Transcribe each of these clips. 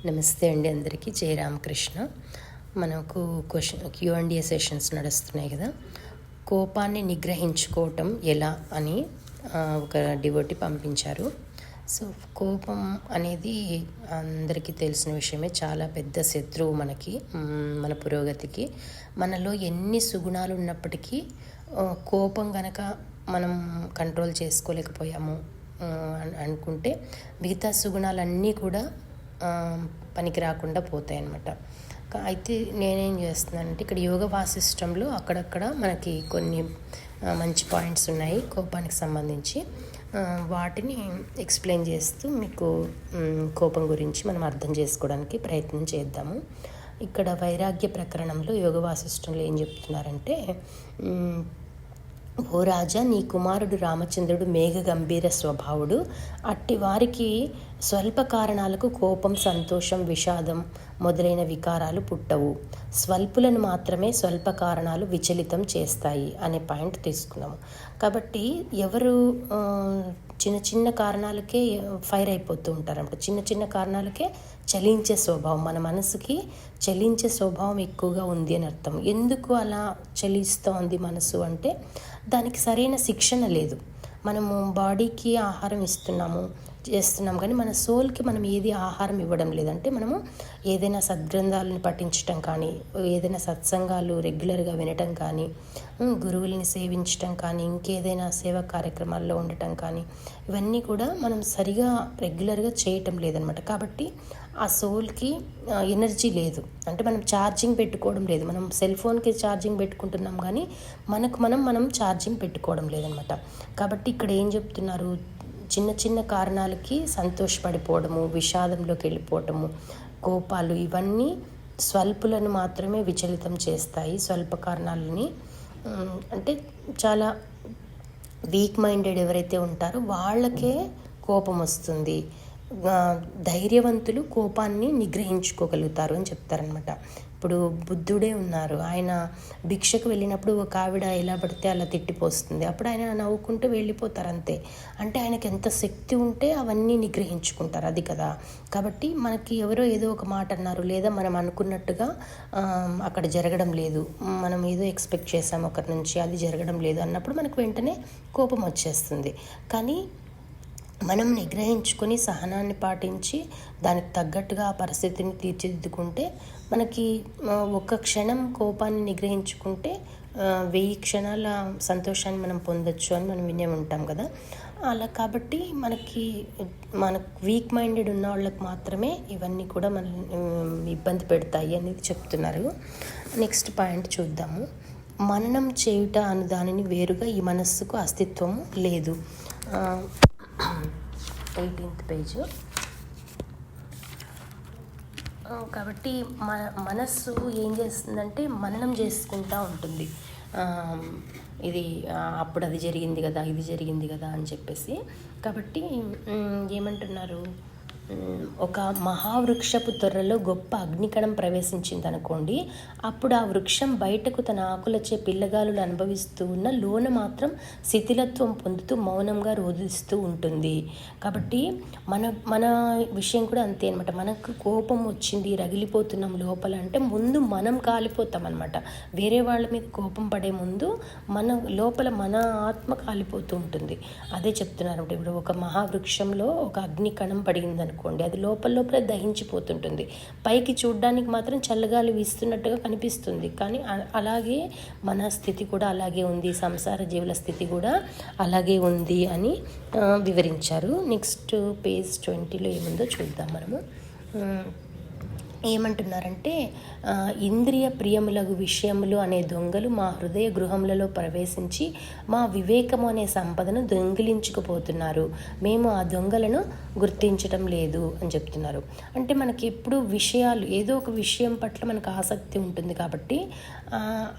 నమస్తే అండి అందరికీ. జై రామకృష్ణ. మనకు Q&A సెషన్స్ నడుస్తున్నాయి కదా. కోపాన్ని నిగ్రహించుకోవటం ఎలా అని ఒక డివోటీ పంపించారు. సో కోపం అనేది అందరికీ తెలిసిన విషయమే. చాలా పెద్ద శత్రువు మనకి, మన పురోగతికి. మనలో ఎన్ని సుగుణాలు ఉన్నప్పటికీ కోపం గనక మనం కంట్రోల్ చేసుకోలేకపోయాము అనుకుంటే మిగతా సుగుణాలన్నీ కూడా పనికి రాకుండా పోతాయి అన్నమాట. అయితే నేనేం చేస్తున్నానంటే ఇక్కడ యోగ వాసిష్టంలో అక్కడక్కడ మనకి కొన్ని మంచి పాయింట్స్ ఉన్నాయి కోపానికి సంబంధించి. వాటిని ఎక్స్ప్లెయిన్ చేస్తూ మీకు కోపం గురించి మనం అర్థం చేసుకోవడానికి ప్రయత్నం చేద్దాము. ఇక్కడ వైరాగ్య ప్రకరణంలో యోగ వాసిష్టంలో ఏం చెప్తున్నారంటే, ఓ రాజా, నీ కుమారుడు రామచంద్రుడు మేఘ గంభీర స్వభావుడు. అట్టి వారికి స్వల్ప కారణాలకు కోపం, సంతోషం, విషాదం మొదలైన వికారాలు పుట్టవు. స్వల్పులను మాత్రమే స్వల్ప కారణాలు విచలితం చేస్తాయి అనే పాయింట్ తీసుకున్నాము. కాబట్టి ఎవరు చిన్న చిన్న కారణాలకే ఫైర్ అయిపోతూ ఉంటారంట. చిన్న చిన్న కారణాలకే చలించే స్వభావం, మన మనసుకి చలించే స్వభావం ఎక్కువగా ఉంది అని అర్థం. ఎందుకు అలా చలిస్తోంది మనసు అంటే, దానికి సరైన శిక్షణ లేదు. మనము బాడీకి ఆహారం చేస్తున్నాం కానీ మన సోల్కి మనం ఏది ఆహారం ఇవ్వడం లేదంటే, మనము ఏదైనా సద్గ్రంథాలను పఠించటం కానీ, ఏదైనా సత్సంగాలు రెగ్యులర్గా వినటం కానీ, గురువుల్ని సేవించటం కానీ, ఇంకేదైనా సేవా కార్యక్రమాల్లో ఉండటం కానీ, ఇవన్నీ కూడా మనం సరిగా రెగ్యులర్గా చేయటం లేదనమాట. కాబట్టి ఆ సోల్కి ఎనర్జీ లేదు. అంటే మనం ఛార్జింగ్ పెట్టుకోవడం లేదు. మనం సెల్ ఫోన్కి ఛార్జింగ్ పెట్టుకుంటున్నాం కానీ మనం ఛార్జింగ్ పెట్టుకోవడం లేదనమాట. కాబట్టి ఇక్కడ ఏం చెప్తున్నారు, చిన్న చిన్న కారణాలకి సంతోషపడిపోవడము, విషాదంలోకి వెళ్ళిపోవటము, కోపాలు, ఇవన్నీ స్వల్పులను మాత్రమే విచలితం చేస్తాయి. స్వల్ప కారణాలని అంటే చాలా వీక్ మైండెడ్ ఎవరైతే ఉంటారో వాళ్ళకే కోపం వస్తుంది. ధైర్యవంతులు కోపాన్ని నిగ్రహించుకోగలుగుతారు అని చెప్తారనమాట. ఇప్పుడు బుద్ధుడే ఉన్నారు. ఆయన భిక్షకు వెళ్ళినప్పుడు ఒక ఆవిడ ఎలా పడితే అలా తిట్టిపోస్తుంది. అప్పుడు ఆయన నవ్వుకుంటూ వెళ్ళిపోతారు అంతే. అంటే ఆయనకి ఎంత శక్తి ఉంటే అవన్నీ నిగ్రహించుకుంటారు, అది కదా. కాబట్టి మనకి ఎవరో ఏదో ఒక మాట అన్నారు, లేదా మనం అనుకున్నట్టుగా అక్కడ జరగడం లేదు, మనం ఏదో ఎక్స్పెక్ట్ చేసాం ఒకరి నుంచి, అది జరగడం లేదు అన్నప్పుడు మనకు వెంటనే కోపం వచ్చేస్తుంది. కానీ మనం నిగ్రహించుకొని సహనాన్ని పాటించి దానికి తగ్గట్టుగా ఆ పరిస్థితిని తీర్చిదిద్దుకుంటే, మనకి ఒక క్షణం కోపాన్ని నిగ్రహించుకుంటే 1000 క్షణాల సంతోషాన్ని మనం పొందొచ్చు అని మనం వినే ఉంటాం కదా. అలా కాబట్టి మనకు వీక్ మైండెడ్ ఉన్న వాళ్ళకి మాత్రమే ఇవన్నీ కూడా మన ఇబ్బంది పెడతాయి అనేది చెప్తున్నారు. నెక్స్ట్ పాయింట్ చూద్దాము. మననం చేయుట అను దానిని వేరుగా ఈ మనస్సుకు అస్తిత్వము లేదు. 18th page. కాబట్టి మనస్సు ఏం చేస్తుందంటే మననం చేసుకుంటూ ఉంటుంది. ఇది అప్పుడు అది జరిగింది కదా, ఇది జరిగింది కదా అని చెప్పేసి. కాబట్టి ఏమంటున్నారు, ఒక మహావృక్షపు తొర్రలో గొప్ప అగ్నికణం ప్రవేశించింది అనుకోండి. అప్పుడు ఆ వృక్షం బయటకు తన ఆకులచే పిల్లగాలులు అనుభవిస్తూ ఉన్న లోన మాత్రం శిథిలత్వం పొందుతూ మౌనంగా రోధిస్తూ ఉంటుంది. కాబట్టి మన విషయం కూడా అంతే అనమాట. మనకు కోపం వచ్చింది, రగిలిపోతున్నాం లోపల అంటే ముందు మనం కాలిపోతాం అనమాట. వేరే వాళ్ళ మీద కోపం పడే ముందు మన లోపల మన ఆత్మ కాలిపోతూ ఉంటుంది. అదే చెప్తున్నారు. ఇప్పుడు ఒక మహావృక్షంలో ఒక అగ్నికణం పడింది అనుకోండి, అది లోపల దహించిపోతుంటుంది. పైకి చూడడానికి మాత్రం చల్లగాలి వీస్తున్నట్టుగా కనిపిస్తుంది, కానీ అలాగే మన స్థితి కూడా అలాగే ఉంది, సంసార జీవుల స్థితి కూడా అలాగే ఉంది అని వివరించారు. నెక్స్ట్ పేజ్ 20లో ఏముందో చూద్దాం మనము. ఏమంటున్నారంటే, ఇంద్రియ ప్రియములగు విషయములు అనే దొంగలు మా హృదయ గృహములలో ప్రవేశించి మా వివేకము అనే సంపదను దొంగిలించుకుపోతున్నారు. మేము ఆ దొంగలను గుర్తించటం లేదు అని చెప్తున్నారు. అంటే మనకి ఎప్పుడు విషయాలు, ఏదో ఒక విషయం పట్ల మనకు ఆసక్తి ఉంటుంది కాబట్టి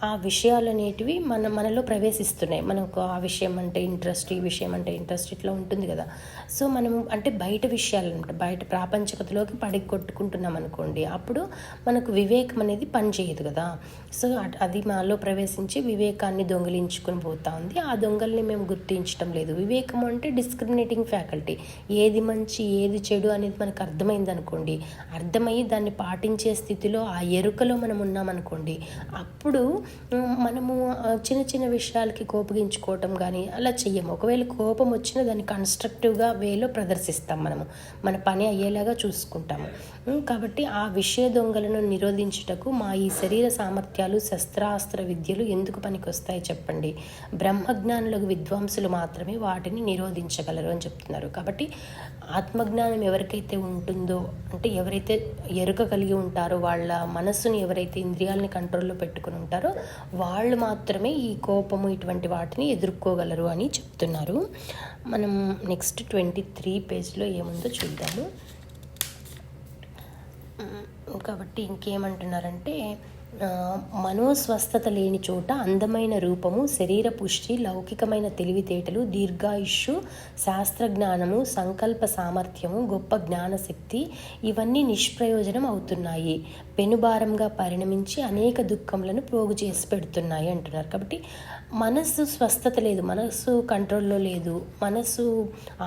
ఆ విషయాలు అనేటివి మనలో ప్రవేశిస్తున్నాయి. మనకు ఆ విషయం అంటే ఇంట్రెస్ట్, ఈ విషయం అంటే ఇంట్రెస్ట్, ఇట్లా ఉంటుంది కదా. సో మనం అంటే బయట విషయాలు అనమాట, బయట ప్రాపంచికతలోకి పడి కొట్టుకుంటున్నాం అనుకోండి, అప్పుడు మనకు వివేకం అనేది పనిచేయదు కదా. సో అది మాలో ప్రవేశించి వివేకాన్ని దొంగిలించుకుని పోతా ఉంది. ఆ దొంగల్ని మేము గుర్తించడం లేదు. వివేకం అంటే డిస్క్రిమినేటింగ్ ఫ్యాకల్టీ. ఏది మంచి ఏది చెడు అనేది మనకు అర్థమైంది అనుకోండి, అర్థమయ్యి దాన్ని పాటించే స్థితిలో ఆ ఎరుకలో మనం ఉన్నామనుకోండి, అప్పుడు మనము చిన్న చిన్న విషయాలకి కోపగించుకోవటం కానీ అలా చెయ్యము. ఒకవేళ కోపం వచ్చినా దాన్ని కన్స్ట్రక్టివ్గా వేలో ప్రదర్శిస్తాం, మన పని అయ్యేలాగా చూసుకుంటాము. కాబట్టి ఆ విషయ దొంగలను నిరోధించుటకు మా ఈ శరీర సామర్థ్యాలు శస్త్రాస్త్ర విద్యలు ఎందుకు పనికొస్తాయి చెప్పండి? బ్రహ్మజ్ఞానులకు విద్వాంసులు మాత్రమే వాటిని నిరోధించగలరు అని చెప్తున్నారు. కాబట్టి ఆత్మజ్ఞానం ఎవరికైతే ఉంటుందో, అంటే ఎవరైతే ఎరుక కలిగి ఉంటారో, వాళ్ళ మనస్సుని ఎవరైతే ఇంద్రియాలని కంట్రోల్లో పెట్టుకుని ఉంటారో వాళ్ళు మాత్రమే ఈ కోపము ఇటువంటి వాటిని ఎదుర్కోగలరు అని చెప్తున్నారు. మనం నెక్స్ట్ 23 పేజ్లో ఏముందో చూద్దాము. కాబట్టి ఇంకేమంటున్నారంటే, మనోస్వస్థత లేని చోట అందమైన రూపము, శరీర పుష్టి, లౌకికమైన తెలివితేటలు, దీర్ఘాయుష్షు, శాస్త్రజ్ఞానము, సంకల్ప సామర్థ్యము, గొప్ప జ్ఞానశక్తి ఇవన్నీ నిష్ప్రయోజనం అవుతున్నాయి, పెనుభారంగా పరిణమించి అనేక దుఃఖములను పోగు చేసి పెడుతున్నాయి అంటున్నారు. కాబట్టి మనస్సు స్వస్థత లేదు, మనస్సు కంట్రోల్లో లేదు, మనస్సు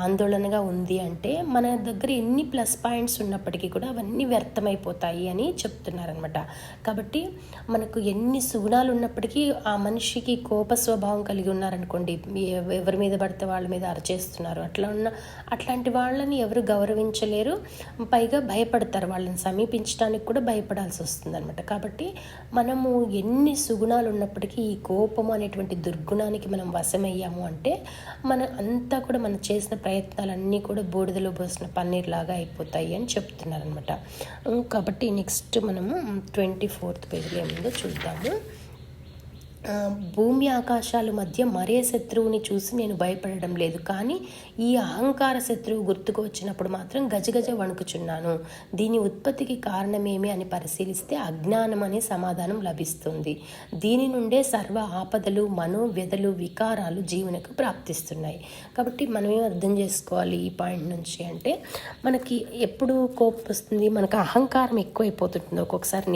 ఆందోళనగా ఉంది అంటే మన దగ్గర ఎన్ని ప్లస్ పాయింట్స్ ఉన్నప్పటికీ కూడా అవన్నీ వ్యర్థమైపోతాయి అని చెప్తున్నారనమాట. కాబట్టి మనకు ఎన్ని సుగుణాలు ఉన్నప్పటికీ ఆ మనిషికి కోప స్వభావం కలిగి ఉన్నారనుకోండి, ఎవరి మీద పడితే వాళ్ళ మీద అరచేస్తున్నారు, అట్లాంటి వాళ్ళని ఎవరు గౌరవించలేరు, పైగా భయపడతారు, వాళ్ళని సమీపించడానికి కూడా భయపడాల్సి వస్తుంది అనమాట. కాబట్టి మనము ఎన్ని సుగుణాలు ఉన్నప్పటికీ ఈ కోపము అనేటువంటి దుర్గుణానికి మనం వశమయ్యాము అంటే అంతా కూడా మనం చేసిన ప్రయత్నాలన్నీ కూడా బూడిదలో పోసిన పన్నీర్లాగా అయిపోతాయి అని చెప్తున్నారనమాట. కాబట్టి నెక్స్ట్ మనము 24th పేజీలో ఏముందో చూద్దాము. భూమి ఆకాశాల మధ్య మరే శత్రువుని చూసి నేను భయపడడం లేదు, కానీ ఈ అహంకార శత్రువు గుర్తుకు వచ్చినప్పుడు మాత్రం గజగజ వణుకుచున్నాను. దీని ఉత్పత్తికి కారణమేమి అని పరిశీలిస్తే అజ్ఞానం అనే సమాధానం లభిస్తుంది. దీని నుండే సర్వ ఆపదలు, మనోవ్యధలు, వికారాలు జీవనకు ప్రాప్తిస్తున్నాయి. కాబట్టి మనమేం అర్థం చేసుకోవాలి ఈ పాయింట్ నుంచి అంటే, మనకి ఎప్పుడు కోపం వస్తుంది, మనకు అహంకారం ఎక్కువైపోతుంటుంది. ఒక్కొక్కసారి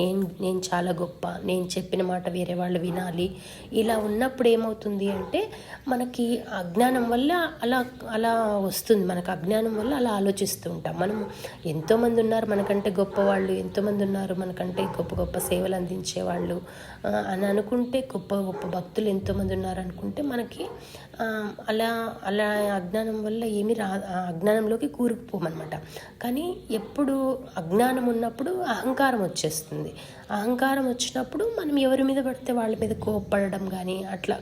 నేను చాలా గొప్ప, నేను చెప్పిన మాట వేరే వాళ్ళు వినాలి, ఇలా ఉన్నప్పుడు ఏమవుతుంది అంటే మనకి అజ్ఞానం వల్ల అలా వస్తుంది. మనకు అజ్ఞానం వల్ల అలా ఆలోచిస్తూ ఉంటాం. మనం ఎంతోమంది ఉన్నారు మనకంటే గొప్పవాళ్ళు, ఎంతోమంది ఉన్నారు మనకంటే గొప్ప గొప్ప సేవలు అందించేవాళ్ళు అని అనుకుంటే, గొప్ప గొప్ప భక్తులు ఎంతోమంది ఉన్నారు అనుకుంటే మనకి అలా అజ్ఞానం వల్ల ఏమీ అజ్ఞానంలోకి కూరుకుపోమన్నమాట. కానీ ఎప్పుడు అజ్ఞానం ఉన్నప్పుడు అహంకారం వచ్చేస్తుంది. అహంకారం వచ్చినప్పుడు మనం ఎవరి మీద పడితే వాళ్ళ మీద కోపపడడం కానీ, అట్లా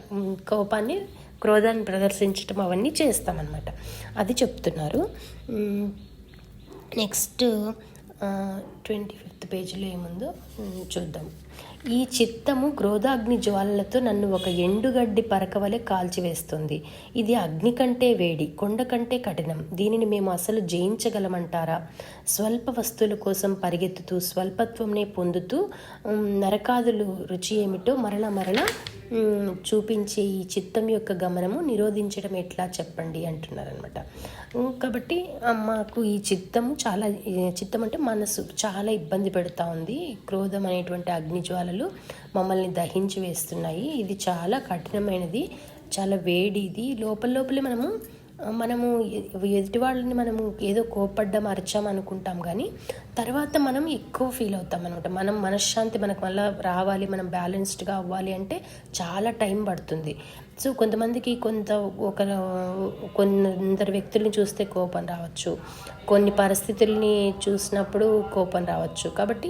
క్రోధాన్ని ప్రదర్శించడం అవన్నీ చేస్తామన్నమాట. అది చెప్తున్నారు. నెక్స్ట్ 25th పేజీలో ఏముందో చూద్దాం. ఈ చిత్తము క్రోధాగ్ని జ్వాలలతో నన్ను ఒక ఎండుగడ్డి పరకవలె కాల్చివేస్తుంది. ఇది అగ్ని కంటే వేడి, కొండ కంటే కఠినం. దీనిని మేము అసలు జయించగలమంటారా? స్వల్ప వస్తువుల కోసం పరిగెత్తుతూ స్వల్పత్వంనే పొందుతూ నరకాదులు రుచి ఏమిటో మరల చూపించే ఈ చిత్తం యొక్క గమనము నిరోధించడం ఎట్లా చెప్పండి అంటున్నారనమాట. కాబట్టి మాకు ఈ చిత్తం అంటే మనసు చాలా ఇబ్బంది పెడతా ఉంది. క్రోధం అనేటువంటి అగ్నిజ్వాలలు మమ్మల్ని దహించి వేస్తున్నాయి. ఇది చాలా కఠినమైనది, చాలా వేడి. ఇది లోపలే మనము ఎదుటి వాళ్ళని మనము ఏదో కోపడ్డాం, అరిచాం అనుకుంటాం, కానీ తర్వాత మనం ఎక్కువ ఫీల్ అవుతాం అనమాట. మనం మనశ్శాంతి మనకు మళ్ళీ రావాలి, మనం బ్యాలెన్స్డ్గా అవ్వాలి అంటే చాలా టైం పడుతుంది. సో కొంతమందికి కొందరు వ్యక్తుల్ని చూస్తే కోపం రావచ్చు, కొన్ని పరిస్థితుల్ని చూసినప్పుడు కోపం రావచ్చు. కాబట్టి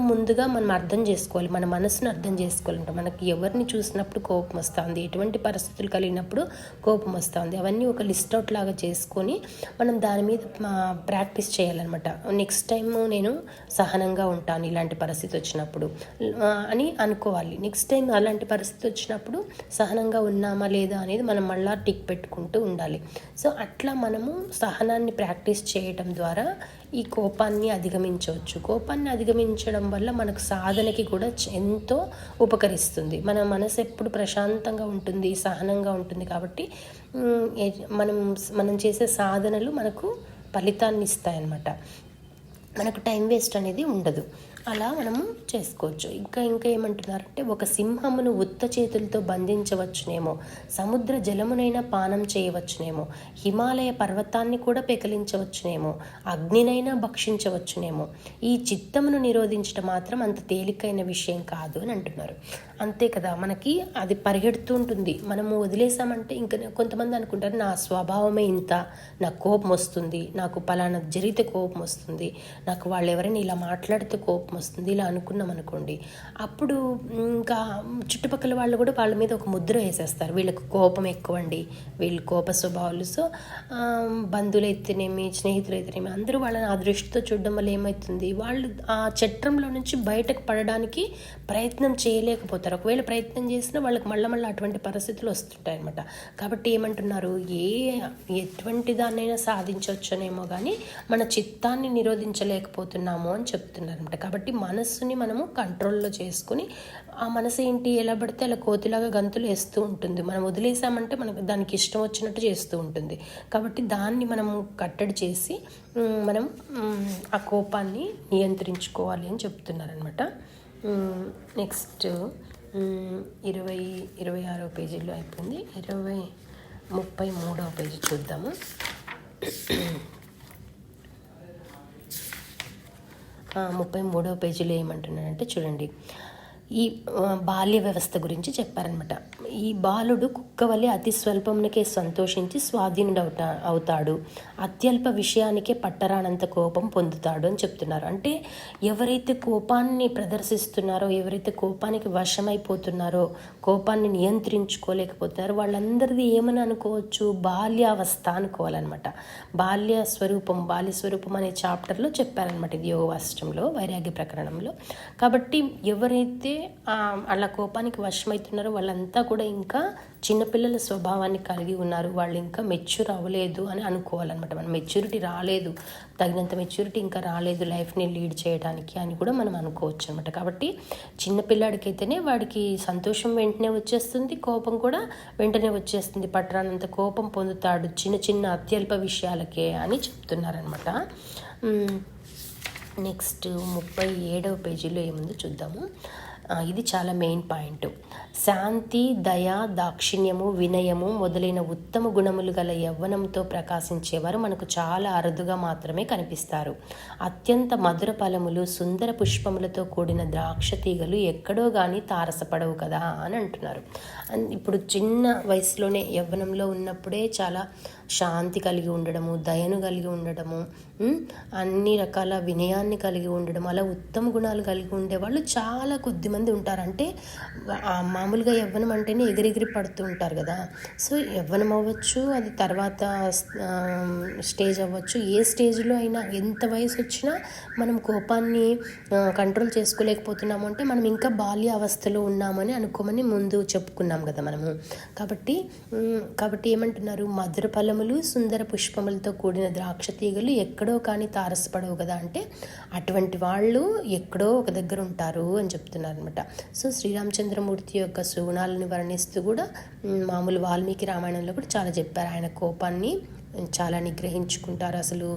ముందుగా మనం అర్థం చేసుకోవాలి, మన మనసును అర్థం చేసుకోవాలంటే మనకి ఎవరిని చూసినప్పుడు కోపం వస్తుంది, ఎటువంటి పరిస్థితులు కలిగినప్పుడు కోపం వస్తుంది, అవన్నీ ఒక లిస్ట్ అవుట్ లాగా చేసుకొని మనం దాని మీద ప్రాక్టీస్ చేయాలన్నమాట. నెక్స్ట్ టైం నేను సహనంగా ఉంటాను ఇలాంటి పరిస్థితి వచ్చినప్పుడు అని అనుకోవాలి. నెక్స్ట్ టైం అలాంటి పరిస్థితి వచ్చినప్పుడు సహనంగా ఉన్నామా లేదా అనేది మనం మళ్ళా టిక్ పెట్టుకుంటూ ఉండాలి. సో అట్లా మనము సహనాన్ని ప్రాక్టీస్ చేయటం ద్వారా ఈ కోపాన్ని అధిగమించవచ్చు. కోపాన్ని అధిగమించడం వల్ల మనకు సాధనకి కూడా ఎంతో ఉపకరిస్తుంది. మన మనసు ఎప్పుడు ప్రశాంతంగా ఉంటుంది, సహనంగా ఉంటుంది. కాబట్టి మనం చేసే సాధనలు మనకు ఫలితాన్ని ఇస్తాయన్నమాట. మనకు టైం వేస్ట్ అనేది ఉండదు. అలా మనము చేసుకోవచ్చు. ఇంకా ఏమంటున్నారంటే, ఒక సింహమును ఉత్త చేతులతో బంధించవచ్చునేమో, సముద్ర జలమునైనా పానం చేయవచ్చునేమో, హిమాలయ పర్వతాన్ని కూడా పెకలించవచ్చునేమో, అగ్నినైనా భక్షించవచ్చునేమో, ఈ చిత్తమును నిరోధించడం మాత్రం అంత తేలికైన విషయం కాదు అని అంటున్నారు. అంతే కదా, మనకి అది పరిగెడుతూ ఉంటుంది. మనము వదిలేసామంటే ఇంకా కొంతమంది అనుకుంటారు, నా స్వభావమే ఇంత, నాకు కోపం వస్తుంది, నాకు పలానా జరిగితే కోపం వస్తుంది, నాకు వాళ్ళు ఎవరైనా ఇలా మాట్లాడితే కోపం వస్తుంది, ఇలా అనుకున్నాం అనుకోండి, అప్పుడు ఇంకా చుట్టుపక్కల వాళ్ళు కూడా వాళ్ళ మీద ఒక ముద్ర వేసేస్తారు, వీళ్ళకి కోపం ఎక్కువ అండి, వీళ్ళు కోప స్వభావాలు. సో బంధువులు అయితేనేమి, స్నేహితులు అయితేనేమి, అందరూ వాళ్ళని ఆ దృష్టితో చూడడం వల్ల ఏమవుతుంది, వాళ్ళు ఆ చట్రంలో నుంచి బయటకు పడడానికి ప్రయత్నం చేయలేకపోతారు. ఒకవేళ ప్రయత్నం చేసినా వాళ్ళకి మళ్ళీ అటువంటి పరిస్థితులు వస్తుంటాయి అన్నమాట. కాబట్టి ఏమంటున్నారు, ఎటువంటి దాన్నైనా సాధించవచ్చునేమో కానీ మన చిత్తాన్ని నిరోధించలేకపోతున్నాము అని చెప్తున్నారు అనమాట. కాబట్టి మనస్సుని మనము కంట్రోల్లో చేసుకుని, ఆ మనసు ఏంటి, ఎలా పడితే అలా కోతిలాగా గంతులు వేస్తూ ఉంటుంది. మనం వదిలేసామంటే మనకు దానికి ఇష్టం వచ్చినట్టు చేస్తూ ఉంటుంది. కాబట్టి దాన్ని మనం కట్టడి చేసి మనం ఆ కోపాన్ని నియంత్రించుకోవాలి అని చెప్తున్నారనమాట. నెక్స్ట్ 26వ పేజీలో అయిపోయింది. 33వ పేజీ చూద్దాము. 33వ పేజీలో ఏమంటున్నాడంటే చూడండి, ఈ బాల్య వ్యవస్థ గురించి చెప్పారనమాట. ఈ బాలుడు కుక్క వలె అతి స్వల్పమునకే సంతోషించి స్వాధీనుడు అవుతాడు, అత్యల్ప విషయానికే పట్టరానంత కోపం పొందుతాడు అని చెప్తున్నారు. అంటే ఎవరైతే కోపాన్ని ప్రదర్శిస్తున్నారో, ఎవరైతే కోపానికి వశమైపోతున్నారో, కోపాన్ని నియంత్రించుకోలేకపోతున్నారో, వాళ్ళందరిది ఏమని అనుకోవచ్చు, బాల్యావస్థ అనుకోవాలన్నమాట. బాల్య స్వరూపం అనే చాప్టర్లో చెప్పారనమాట, ఇది యోగవాసిష్టంలో వైరాగ్య ప్రకరణంలో. కాబట్టి ఎవరైతే అలా కోపానికి వశమవుతున్నారో వాళ్ళంతా కూడా ఇంకా చిన్నపిల్లల స్వభావాన్ని కలిగి ఉన్నారు, వాళ్ళు ఇంకా మెచ్యూర్ అవ్వలేదు అని అనుకోవాలన్నమాట. మనం మెచ్యూరిటీ రాలేదు, తగినంత మెచ్యూరిటీ ఇంకా రాలేదు లైఫ్ని లీడ్ చేయడానికి అని కూడా మనం అనుకోవచ్చు అనమాట. కాబట్టి చిన్నపిల్లాడికైతేనే వాడికి సంతోషం వెంటనే వచ్చేస్తుంది, కోపం కూడా వెంటనే వచ్చేస్తుంది, పట్టరానంత కోపం పొందుతాడు చిన్న అత్యల్ప విషయాలకే అని చెప్తున్నారనమాట. నెక్స్ట్ 37వ పేజీలో ఏముందో చూద్దాము. ఇది చాలా మెయిన్ పాయింట్. శాంతి, దయ, దాక్షిణ్యము, వినయము మొదలైన ఉత్తమ గుణములు గల యవ్వనంతో ప్రకాశించేవారు మనకు చాలా అరుదుగా మాత్రమే కనిపిస్తారు. అత్యంత మధుర ఫలములు, సుందర పుష్పములతో కూడిన ద్రాక్ష తీగలు ఎక్కడో కానీ తారసపడవు కదా అని అంటున్నారు. ఇప్పుడు చిన్న వయసులోనే యవ్వనంలో ఉన్నప్పుడే చాలా శాంతి కలిగి ఉండడము, దయను కలిగి ఉండడము, అన్ని రకాల వినయాన్ని కలిగి ఉండడం, అలా ఉత్తమ గుణాలు కలిగి ఉండేవాళ్ళు చాలా కొద్దిమంది ఉంటారు. అంటే మామూలుగా యవ్వనం అంటేనే ఎగిరెగిరి పడుతూ ఉంటారు కదా. సో యవ్వనం అవ్వచ్చు, అది తర్వాత స్టేజ్ అవ్వచ్చు, ఏ స్టేజ్లో అయినా ఎంత వయసు వచ్చినా మనం కోపాన్ని కంట్రోల్ చేసుకోలేకపోతున్నాము అంటే మనం ఇంకా బాల్య అవస్థలో ఉన్నామని అనుకోమని ముందు చెప్పుకున్నాం కదా మనము. కాబట్టి ఏమంటున్నారు, మధుర ఫలములు, సుందర పుష్పములతో కూడిన ద్రాక్ష తీగలు ఎక్కడో కానీ తారసపడవు కదా అంటే అటువంటి వాళ్ళు ఎక్కడో ఒక దగ్గర ఉంటారు అని చెప్తున్నారు అనమాట. సో శ్రీరామచంద్రమూర్తి యొక్క సుగుణాలను వర్ణిస్తూ కూడా మామూలు వాల్మీకి రామాయణంలో కూడా చాలా చెప్పారు. ఆయన కోపాన్ని చాలా నిగ్రహించుకుంటారు, అసలు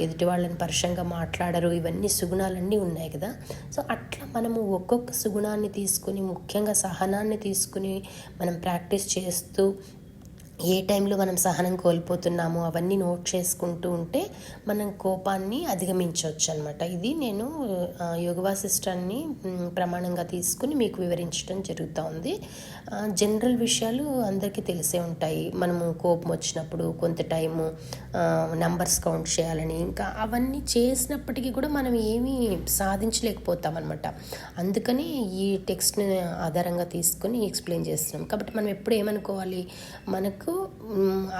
ఎదుటి వాళ్ళని పరుషంగా మాట్లాడరు, ఇవన్నీ సుగుణాలన్నీ ఉన్నాయి కదా. సో అట్లా మనము ఒక్కొక్క సుగుణాన్ని తీసుకుని, ముఖ్యంగా సహనాన్ని తీసుకుని మనం ప్రాక్టీస్ చేస్తూ ఏ టైంలో మనం సహనం కోల్పోతున్నామో అవన్నీ నోట్ చేసుకుంటూ ఉంటే మనం కోపాన్ని అధిగమించవచ్చు అనమాట. ఇది నేను యోగ వాసిష్టాన్ని ప్రమాణంగా తీసుకుని మీకు వివరించడం జరుగుతూ ఉంది. జనరల్ విషయాలు అందరికీ తెలిసే ఉంటాయి. మనము కోపం వచ్చినప్పుడు కొంత టైము నంబర్స్ కౌంట్ చేయాలని, ఇంకా అవన్నీ చేసినప్పటికీ కూడా మనం ఏమీ సాధించలేకపోతాం అనమాట. అందుకని ఈ టెక్స్ట్ని ఆధారంగా తీసుకొని ఎక్స్ప్లెయిన్ చేస్తున్నాం. కాబట్టి మనం ఎప్పుడు ఏమనుకోవాలి, మనకు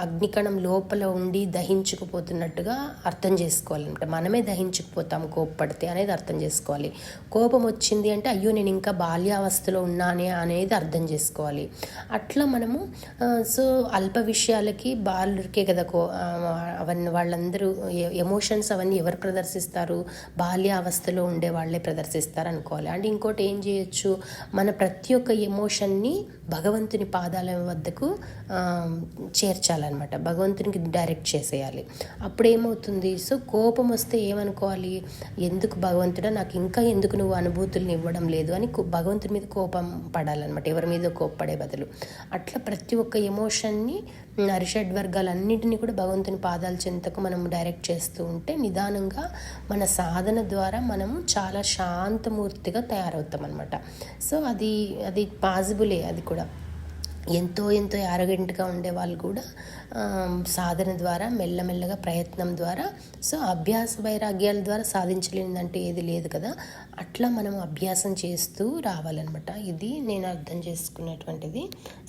అగ్నికణం లోపల ఉండి దహించుకుపోతున్నట్టుగా అర్థం చేసుకోవాలన్నమాట. మనమే దహించుకుపోతాం కోపపడితే అనేది అర్థం చేసుకోవాలి. కోపం వచ్చింది అంటే అయ్యో నేను ఇంకా బాల్యావస్థలో ఉన్నానే అనేది అర్థం చేసుకోవాలి. అట్లా మనము సో అల్ప విషయాలకి బాలుడికే కదా అవన్నీ వాళ్ళందరూ ఎమోషన్స్ అవన్నీ ఎవరు ప్రదర్శిస్తారు, బాల్యావస్థలో ఉండే వాళ్ళే ప్రదర్శిస్తారు అనుకోవాలి. అండ్ ఇంకోటి ఏం చేయొచ్చు, మన ప్రతి ఒక్క ఎమోషన్ని భగవంతుని పాదాల వద్దకు చేర్చాలన్నమాట, భగవంతునికి డైరెక్ట్ చేసేయాలి. అప్పుడు ఏమవుతుంది, సో కోపం వస్తే ఏమనుకోవాలి, ఎందుకు భగవంతుడా నాకు ఇంకా ఎందుకు నువ్వు అనుభూతుల్ని ఇవ్వడం లేదు అని భగవంతుని మీద కోపం పడాలన్నమాట, ఎవరి మీద కోప్పడే బదులు. అట్లా ప్రతి ఒక్క ఎమోషన్ని, అరిషడ్వర్గాలన్నింటినీ కూడా భగవంతుని పాదాల చెంతకు మనం డైరెక్ట్ చేస్తూ ఉంటే నిదానంగా మన సాధన ద్వారా మనము చాలా శాంతమూర్తిగా తయారవుతాం అనమాట. సో అది పాజిబులే. అది కూడా ఎంతో యారగెంట్గా ఉండే వాళ్ళు కూడా సాధన ద్వారా మెల్లమెల్లగా ప్రయత్నం ద్వారా, సో అభ్యాస వైరాగ్యాల ద్వారా సాధించలేనిదంటే ఏది లేదు కదా, అట్లా మనం అభ్యాసం చేస్తూ రావాలన్నమాట. ఇది నేను అర్థం చేసుకున్నటువంటిది.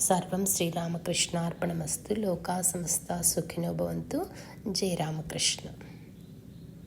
సర్వం శ్రీరామకృష్ణార్పణమస్తు. లోకా సమస్త సుఖినో భవంతు. జై రామకృష్ణ.